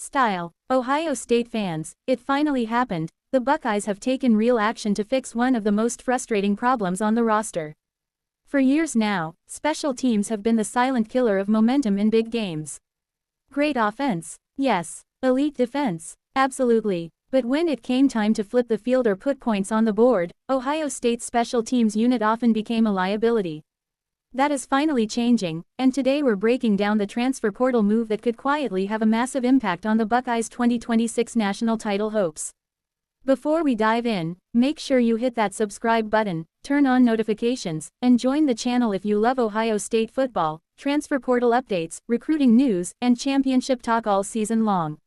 Style. Ohio State fans, it finally happened. The Buckeyes have taken real action to fix one of the most frustrating problems on the roster. For years now, special teams have been the silent killer of momentum in big games. Great offense. Yes. Elite defense. Absolutely. But when it came time to flip the field or put points on the board, Ohio State's special teams unit often became a liability. That is finally changing, and today we're breaking down the transfer portal move that could quietly have a massive impact on the Buckeyes' 2026 national title hopes. Before we dive in, make sure you hit that subscribe button, turn on notifications, and join the channel if you love Ohio State football, transfer portal updates, recruiting news, and championship talk all season long.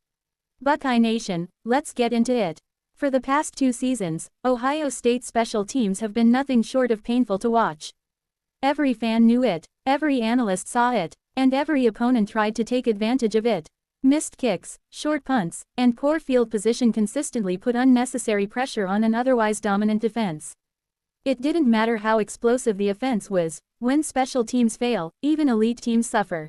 Buckeye Nation, let's get into it. For the past 2 seasons, Ohio State special teams have been nothing short of painful to watch. Every fan knew it, every analyst saw it, and every opponent tried to take advantage of it. Missed kicks, short punts, and poor field position consistently put unnecessary pressure on an otherwise dominant defense. It didn't matter how explosive the offense was, when special teams fail, even elite teams suffer.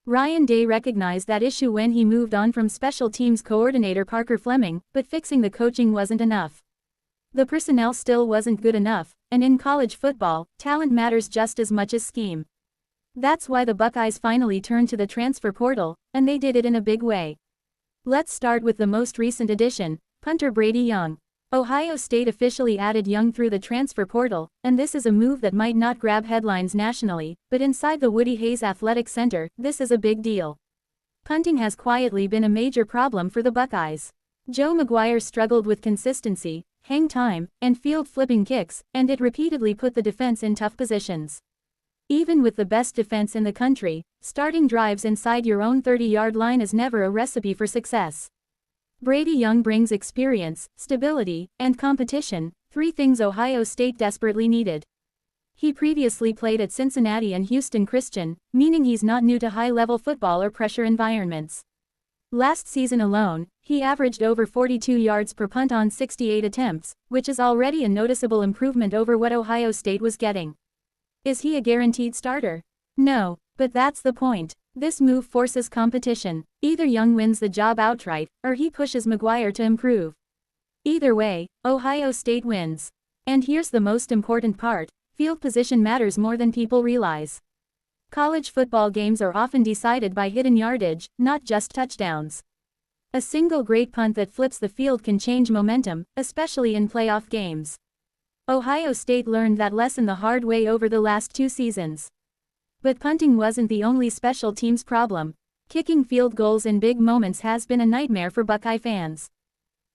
Ryan Day recognized that issue when he moved on from special teams coordinator Parker Fleming, but fixing the coaching wasn't enough. The personnel still wasn't good enough, and in college football, talent matters just as much as scheme. That's why the Buckeyes finally turned to the transfer portal, and they did it in a big way. Let's start with the most recent addition, punter Brady Young. Ohio State officially added Young through the transfer portal, and this is a move that might not grab headlines nationally, but inside the Woody Hayes Athletic Center, this is a big deal. Punting has quietly been a major problem for the Buckeyes. Joe McGuire struggled with consistency, hang time, and field flipping kicks, and it repeatedly put the defense in tough positions. Even with the best defense in the country, starting drives inside your own 30-yard line is never a recipe for success. Brady Young brings experience, stability, and competition, 3 things Ohio State desperately needed. He previously played at Cincinnati and Houston Christian, meaning he's not new to high-level football or pressure environments. Last season alone, he averaged over 42 yards per punt on 68 attempts, which is already a noticeable improvement over what Ohio State was getting. Is he a guaranteed starter? No, but that's the point. This move forces competition. Either Young wins the job outright, or he pushes McGuire to improve. Either way, Ohio State wins. And here's the most important part, field position matters more than people realize. College football games are often decided by hidden yardage, not just touchdowns. A single great punt that flips the field can change momentum, especially in playoff games. Ohio State learned that lesson the hard way over the last 2 seasons. But punting wasn't the only special teams problem. Kicking field goals in big moments has been a nightmare for Buckeye fans.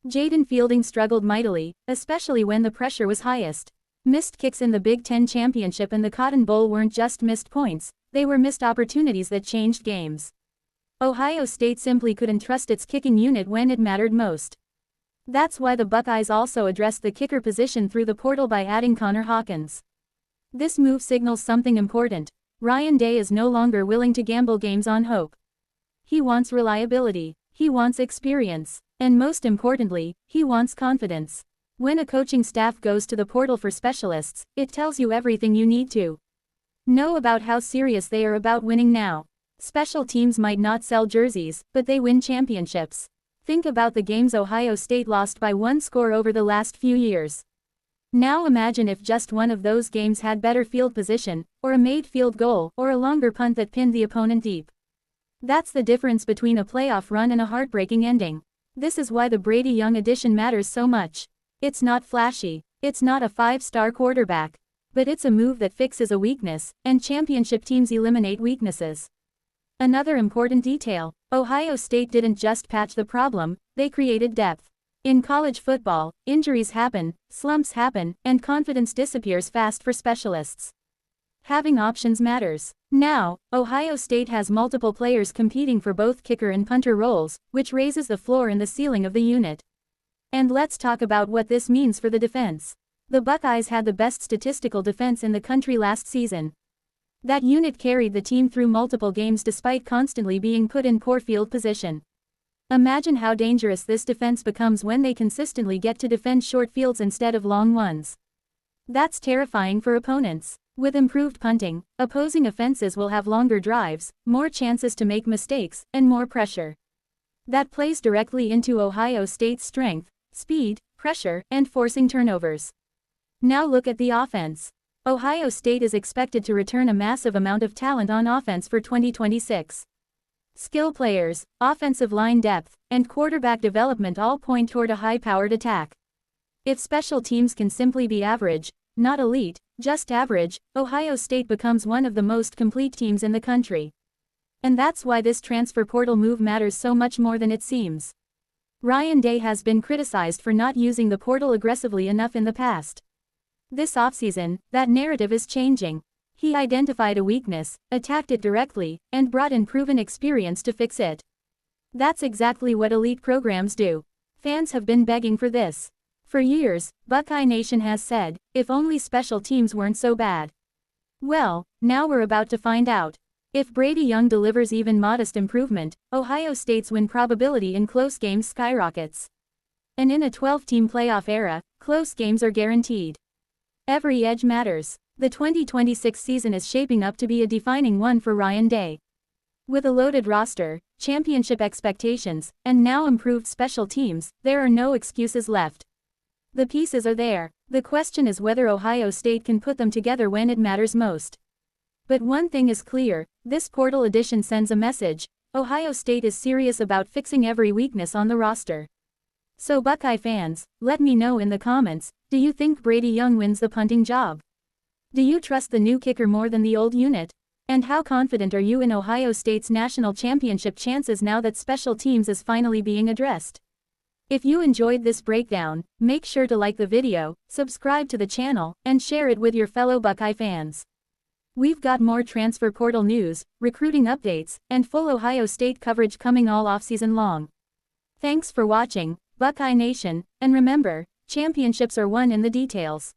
Jaden Fielding struggled mightily, especially when the pressure was highest. Missed kicks in the Big Ten Championship and the Cotton Bowl weren't just missed points, they were missed opportunities that changed games. Ohio State simply couldn't trust its kicking unit when it mattered most. That's why the Buckeyes also addressed the kicker position through the portal by adding Connor Hawkins. This move signals something important. Ryan Day is no longer willing to gamble games on hope. He wants reliability, he wants experience, and most importantly, he wants confidence. When a coaching staff goes to the portal for specialists, it tells you everything you need to know about how serious they are about winning now. Special teams might not sell jerseys, but they win championships. Think about the games Ohio State lost by 1 score over the last few years. Now imagine if just one of those games had better field position, or a made field goal, or a longer punt that pinned the opponent deep. That's the difference between a playoff run and a heartbreaking ending. This is why the Brady Young addition matters so much. It's not flashy, it's not a 5-star quarterback, but it's a move that fixes a weakness, and championship teams eliminate weaknesses. Another important detail, Ohio State didn't just patch the problem, they created depth. In college football, injuries happen, slumps happen, and confidence disappears fast for specialists. Having options matters. Now, Ohio State has multiple players competing for both kicker and punter roles, which raises the floor and the ceiling of the unit. And let's talk about what this means for the defense. The Buckeyes had the best statistical defense in the country last season. That unit carried the team through multiple games despite constantly being put in poor field position. Imagine how dangerous this defense becomes when they consistently get to defend short fields instead of long ones. That's terrifying for opponents. With improved punting, opposing offenses will have longer drives, more chances to make mistakes, and more pressure. That plays directly into Ohio State's strength, speed, pressure, and forcing turnovers. Now look at the offense. Ohio State is expected to return a massive amount of talent on offense for 2026. Skill players, offensive line depth, and quarterback development all point toward a high-powered attack. If special teams can simply be average, not elite, just average, Ohio State becomes one of the most complete teams in the country. And that's why this transfer portal move matters so much more than it seems. Ryan Day has been criticized for not using the portal aggressively enough in the past. This offseason, that narrative is changing. He identified a weakness, attacked it directly, and brought in proven experience to fix it. That's exactly what elite programs do. Fans have been begging for this. For years, Buckeye Nation has said, if only special teams weren't so bad. Well, now we're about to find out. If Brady Young delivers even modest improvement, Ohio State's win probability in close games skyrockets. And in a 12-team playoff era, close games are guaranteed. Every edge matters. The 2026 season is shaping up to be a defining one for Ryan Day. With a loaded roster, championship expectations, and now improved special teams, there are no excuses left. The pieces are there. The question is whether Ohio State can put them together when it matters most. But one thing is clear, this portal addition sends a message: Ohio State is serious about fixing every weakness on the roster. So Buckeye fans, let me know in the comments, do you think Brady Young wins the punting job? Do you trust the new kicker more than the old unit? And how confident are you in Ohio State's national championship chances now that special teams is finally being addressed? If you enjoyed this breakdown, make sure to like the video, subscribe to the channel, and share it with your fellow Buckeye fans. We've got more transfer portal news, recruiting updates, and full Ohio State coverage coming all offseason long. Thanks for watching, Buckeye Nation, and remember, championships are won in the details.